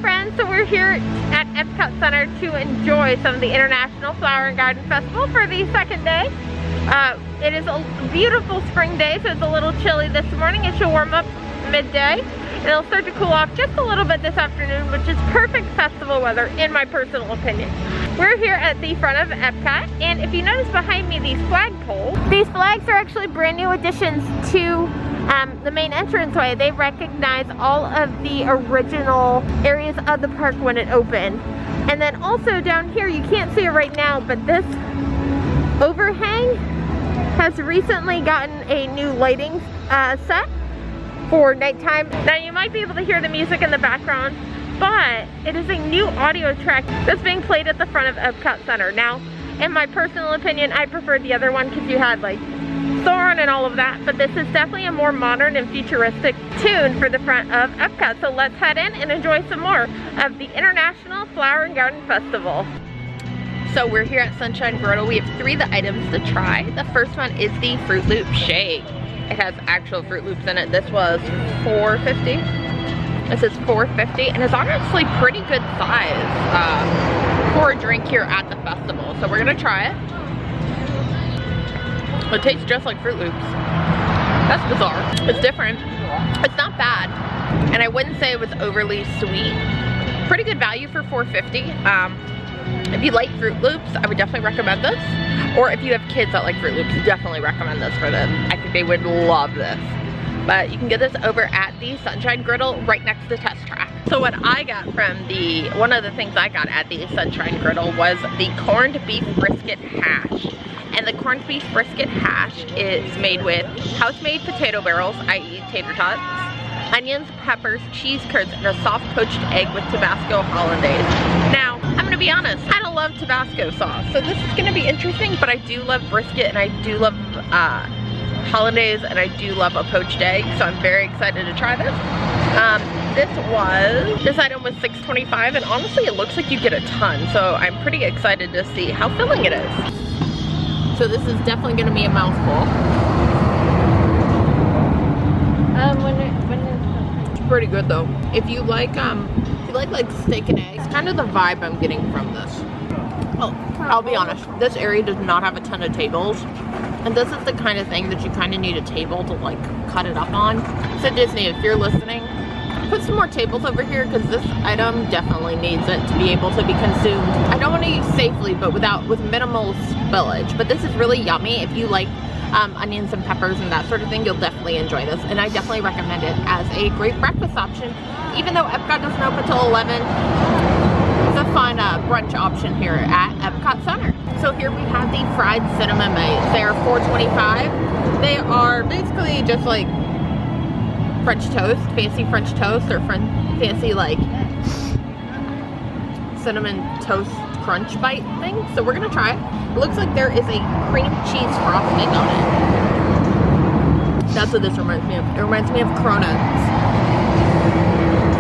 friends, so we're here at Epcot Center to enjoy some of the International Flower and Garden Festival for the second day. It is a beautiful spring day, so it's a little chilly this morning. It should warm up midday, and it'll start to cool off just a little bit this afternoon, which is perfect festival weather in my personal opinion. We're here at the front of Epcot, and if you notice behind me these flagpoles, these flags are actually brand new additions to the main entranceway. They recognize all of the original areas of the park when it opened. And then also down here, you can't see it right now, but this overhang has recently gotten a new lighting set for nighttime. Now you might be able to hear the music in the background, but it is a new audio track that's being played at the front of Epcot Center. Now, in my personal opinion, I preferred the other one because you had like Thorn and all of that, but this is definitely a more modern and futuristic tune for the front of Epcot. So let's head in and enjoy some more of the International Flower and Garden Festival. So we're here at Sunshine Griddle. We have 3 of the items to try. The first one is the Fruit Loop Shake. It has actual Fruit Loops in it. This was $4.50. This is $4.50, and it's honestly pretty good size for a drink here at the festival. So we're gonna try it. It tastes just like Fruit Loops. That's bizarre. It's different. It's not bad, and I wouldn't say it was overly sweet. Pretty good value for $4.50. If you like Fruit Loops, I would definitely recommend this. Or if you have kids that like Fruit Loops, definitely recommend this for them. I think they would love this. But you can get this over at the Sunshine Griddle right next to Test Track. So what I got from one of the things I got at the Sunshine Griddle was the corned beef brisket hash. And the corned beef brisket hash is made with house-made potato barrels, i.e. tater tots, onions, peppers, cheese curds, and a soft poached egg with Tabasco hollandaise. Now, I'm gonna be honest, I don't love Tabasco sauce, so this is gonna be interesting, but I do love brisket, and I do love hollandaise, and I do love a poached egg, so I'm very excited to try this. This item was $6.25, and honestly, it looks like you get a ton, so I'm pretty excited to see how filling it is. So this is definitely gonna be a mouthful. It's pretty good though. If you like steak and eggs, kind of the vibe I'm getting from this. Oh, I'll be honest, this area does not have a ton of tables. And this is the kind of thing that you kind of need a table to like cut it up on. So Disney, if you're listening, put some more tables over here because this item definitely needs it to be able to be consumed. I don't want to use safely, but with minimal spillage. But this is really yummy. If you like onions and peppers and that sort of thing, you'll definitely enjoy this. And I definitely recommend it as a great breakfast option. Even though Epcot doesn't open until 11, it's a fun brunch option here at Epcot Center. So here we have the fried cinnamon maize. They are $4.25. They are basically just like French toast, fancy French toast, or fancy like cinnamon toast crunch bite thing. So we're gonna try it. It looks like there is a cream cheese frosting on it. That's what this reminds me of. It reminds me of cronuts.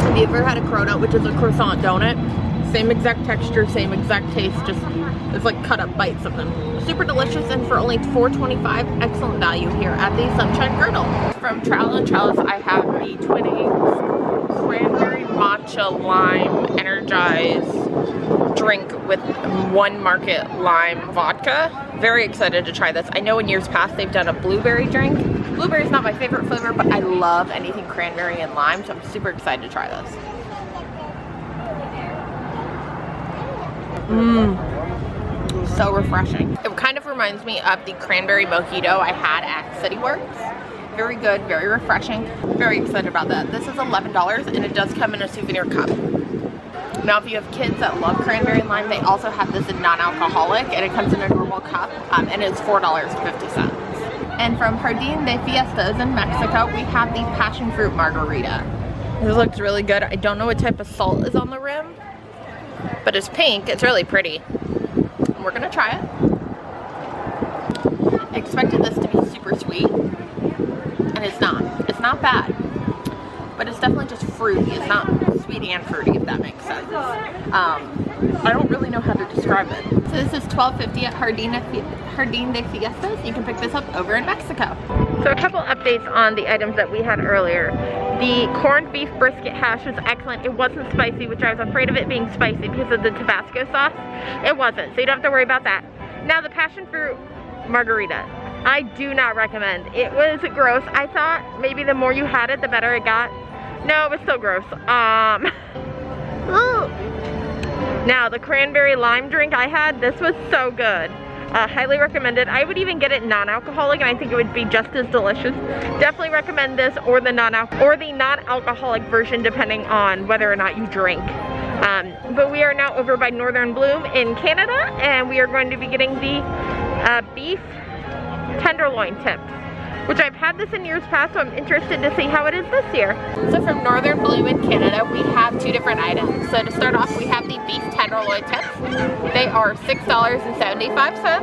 Have you ever had a cronut, which is a croissant donut? Same exact texture, same exact taste, just it's like cut up bites of them. Super delicious, and for only $4.25, excellent value here at the Sunshine Griddle. From Trowel & Trellis, I have the Twinings Cranberry Matcha Lime Energized drink with One Market Lime Vodka. Very excited to try this. I know in years past they've done a blueberry drink. Blueberry is not my favorite flavor, but I love anything cranberry and lime, so I'm super excited to try this. So refreshing. It kind of reminds me of the cranberry mojito I had at City Works. Very good, very refreshing. Very excited about that. This is $11, and it does come in a souvenir cup. Now, if you have kids that love cranberry and lime, they also have this in non-alcoholic, and it comes in a normal cup, and it's $4.50. And from Jardín de Fiestas in Mexico, we have the passion fruit margarita. This looks really good. I don't know what type of salt is on the rim, but it's pink. It's really pretty. And we're gonna try it. I expected this to be super sweet, and it's not. It's not bad, but it's definitely just fruity. It's not sweet and fruity, if that makes sense. I don't really know how to describe it. So this is $12.50 at Jardín de Fiestas. You can pick this up over in Mexico. So a couple updates on the items that we had earlier. The corned beef brisket hash was excellent. It wasn't spicy, which I was afraid of it being spicy because of the Tabasco sauce. It wasn't, so you don't have to worry about that. Now the passion fruit margarita, I do not recommend. It was gross. I thought maybe the more you had it, the better it got. No, it was still gross. Now the cranberry lime drink I had, this was so good. Highly recommended. I would even get it non-alcoholic, and I think it would be just as delicious. Definitely recommend this or the non-alcoholic version, depending on whether or not you drink. But we are now over by Northern Bloom in Canada, and we are going to be getting the beef tenderloin tips, which I've had this in years past, so I'm interested to see how it is this year. So from Northern Bloom in Canada, we have two different items. So to start off, we have the beef tenderloin tips. They are $6.75,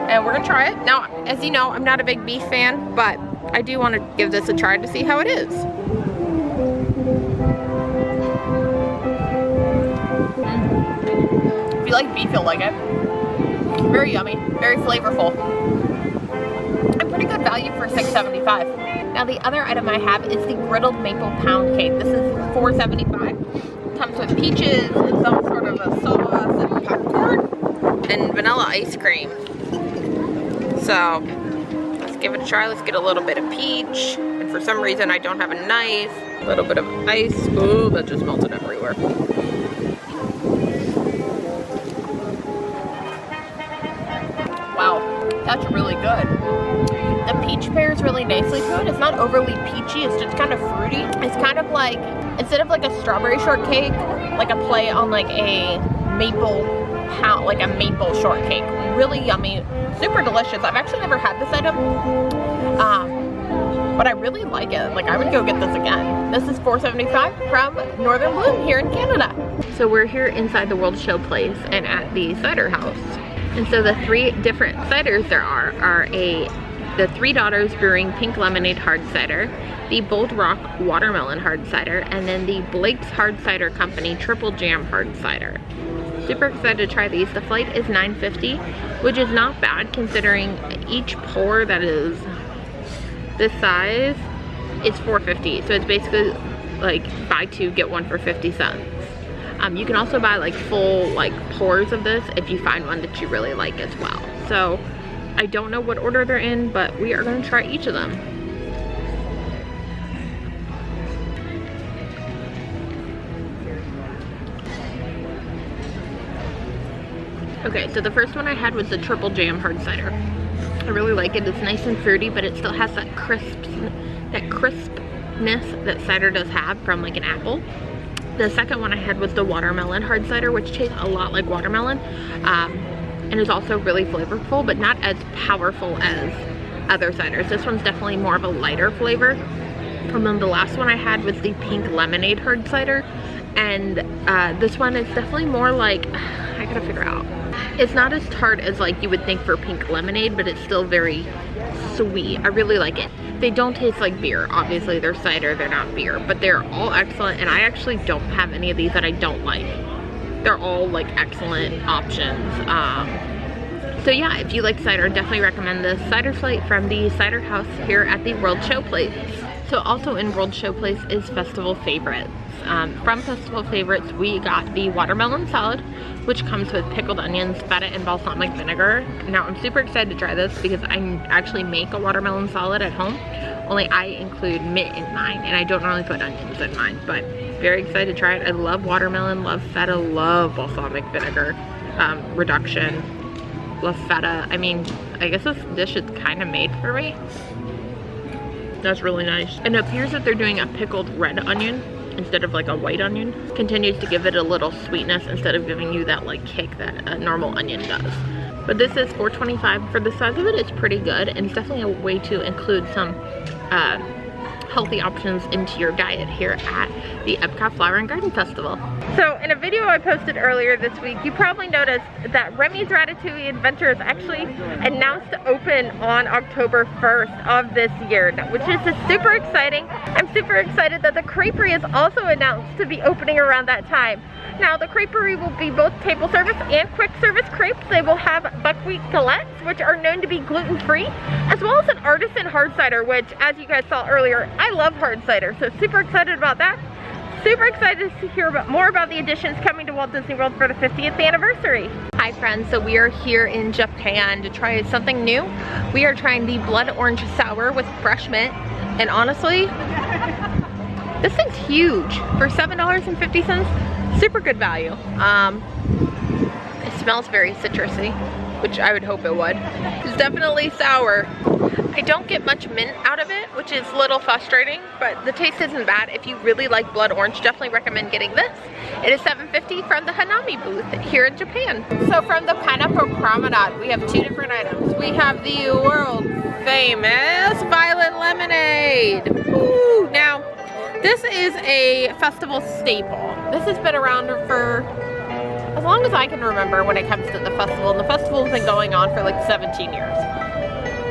and we're gonna try it. Now, as you know, I'm not a big beef fan, but I do want to give this a try to see how it is. If you like beef, you'll like it. Very yummy, very flavorful. And pretty good value for $6.75. Now the other item I have is the griddled maple pound cake. This is $4.75. Comes with peaches and some sort of a sauce and popcorn and vanilla ice cream. So let's give it a try. Let's get a little bit of peach. And for some reason I don't have a knife. A little bit of ice. Ooh, that just melted everywhere. Wow, that's really good. The peach pairs really nicely to it. It's not overly peachy, it's just kind of fruity. It's kind of like, instead of like a strawberry shortcake, like a play on like a maple pound, like a maple shortcake. Really yummy, super delicious. I've actually never had this item, but I really like it. Like, I would go get this again. This is $4.75 from Northern Bloom here in Canada. So we're here inside the World Show Place and at the Cider House. And so the three different ciders there are the Three Daughters Brewing Pink Lemonade Hard Cider, the Bold Rock Watermelon Hard Cider, and then the Blake's Hard Cider Company Triple Jam Hard Cider. Super excited to try these. The flight is $9.50, which is not bad considering each pour that is this size is $4.50. So it's basically like buy two, get one for 50 cents. You can also buy like full like pours of this if you find one that you really like as well. So I don't know what order they're in, but we are going to try each of them. Okay, so the first one I had was the Triple Jam Hard Cider. I really like it. It's nice and fruity, but it still has that crispness that cider does have from like an apple. The second one I had was the Watermelon Hard Cider, which tastes a lot like watermelon, and is also really flavorful, but not as powerful as other ciders. This one's definitely more of a lighter flavor. And then the last one I had was the Pink Lemonade Hard Cider, and this one is definitely more like, I gotta figure out. It's not as tart as like you would think for pink lemonade, but it's still very sweet. I really like it. They don't taste like beer. Obviously they're cider, they're not beer, but they're all excellent, and I actually don't have any of these that I don't like. They're all like excellent options. So yeah, if you like cider, definitely recommend this cider slate from the Cider House here at the World Show Place. So also in World Show Place is Festival Favorites. From Festival Favorites, we got the watermelon salad, which comes with pickled onions, feta, and balsamic vinegar. Now, I'm super excited to try this because I actually make a watermelon salad at home, only I include mint in mine, and I don't normally put onions in mine, but very excited to try it. I love watermelon, love feta, love balsamic vinegar reduction, love feta. I mean, I guess this dish is kind of made for me. That's really nice. And it appears that they're doing a pickled red onion instead of like a white onion. Continues to give it a little sweetness instead of giving you that like kick that a normal onion does. But this is $4.25 for the size of it. It's pretty good, and it's definitely a way to include some healthy options into your diet here at the Epcot Flower and Garden Festival. So in a video I posted earlier this week, you probably noticed that Remy's Ratatouille Adventure is actually announced to open on October 1st of this year, which is super exciting. I'm super excited that the Creperie is also announced to be opening around that time. Now, the Creperie will be both table service and quick service crepes. They will have buckwheat galettes, which are known to be gluten-free, as well as an artisan hard cider, which, as you guys saw earlier, I I love hard cider, so super excited about that. Super excited to hear more about the additions coming to Walt Disney World for the 50th anniversary. Hi friends, so we are here in Japan to try something new. We are trying the blood orange sour with fresh mint, and honestly, this thing's huge for $7.50. Super good value. It smells very citrusy, which I would hope it would. It's definitely sour. I don't get much mint out of it, which is a little frustrating, but the taste isn't bad. If you really like blood orange, definitely recommend getting this. It is $7.50 from the Hanami booth here in Japan. So from the Pineapple Promenade, we have two different items. We have the world famous violet lemonade. Ooh, now, this is a festival staple. This has been around for as long as I can remember when it comes to the festival, and the festival's been going on for like 17 years.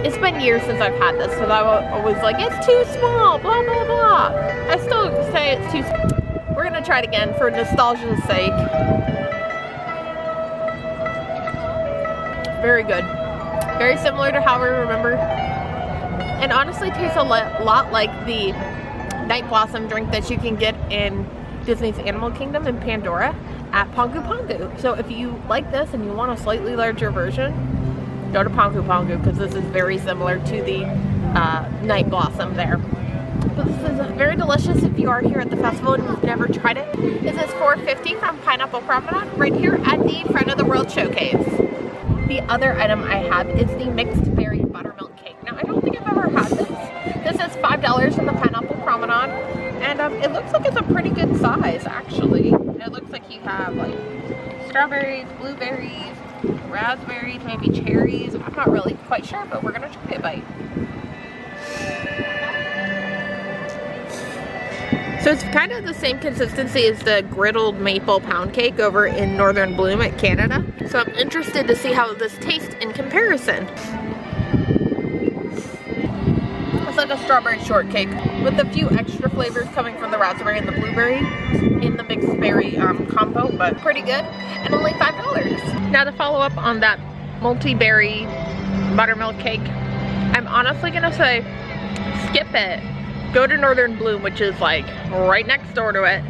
It's been years since I've had this, so I was like, it's too small, blah, blah, blah. I still say it's too small. We're gonna try it again for nostalgia's sake. Very good. Very similar to how I remember. And honestly tastes a lot like the Night Blossom drink that you can get in Disney's Animal Kingdom in Pandora at Pongu Pongu. So if you like this and you want a slightly larger version, go to Pongu Pongu, because this is very similar to the Night Blossom there. But this is very delicious if you are here at the festival and you've never tried it. This is $4.50 from Pineapple Promenade right here at the Friend of the World Showcase. The other item I have is the mixed berry buttermilk cake. Now I don't think I've ever had this. This is $5 from the Pineapple Promenade, and it looks like it's a pretty good size actually. It looks like you have like strawberries, blueberries, raspberries, maybe cherries. I'm not really quite sure, but we're gonna try a bite. So it's kind of the same consistency as the griddled maple pound cake over in Northern Bloom at Canada. So I'm interested to see how this tastes in comparison. It's like a strawberry shortcake with a few extra flavors coming from the raspberry and the blueberry in the mixed berry combo, but pretty good, and only $5. Now to follow up on that multi-berry buttermilk cake, I'm honestly gonna say skip it. Go to Northern Bloom, which is like right next door to it.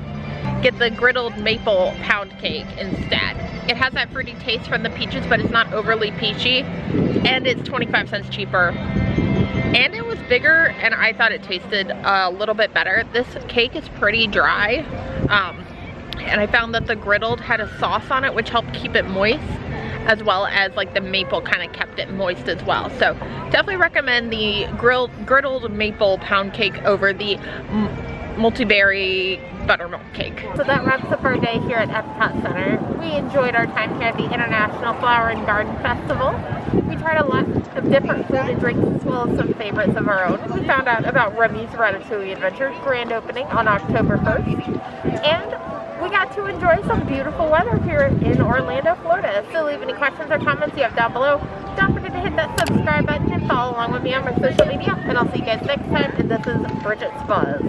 Get the griddled maple pound cake instead. It has that fruity taste from the peaches, but it's not overly peachy, and it's 25 cents cheaper. And it was bigger, and I thought it tasted a little bit better. This cake is pretty dry, and I found that the griddled had a sauce on it, which helped keep it moist, as well as like the maple kind of kept it moist as well. So definitely recommend the griddled maple pound cake over the multi-berry buttermilk cake. So that wraps up our day here at Epcot Center. We enjoyed our time here at the International Flower and Garden Festival. We tried a lot of different food and drinks, as well as some favorites of our own. We found out about Remy's Ratatouille Adventure grand opening on October 1st. And we got to enjoy some beautiful weather here in Orlando, Florida. So leave any questions or comments you have down below. Don't forget to hit that subscribe button and follow along with me on my social media. And I'll see you guys next time. And this is Bridgette's Buzz.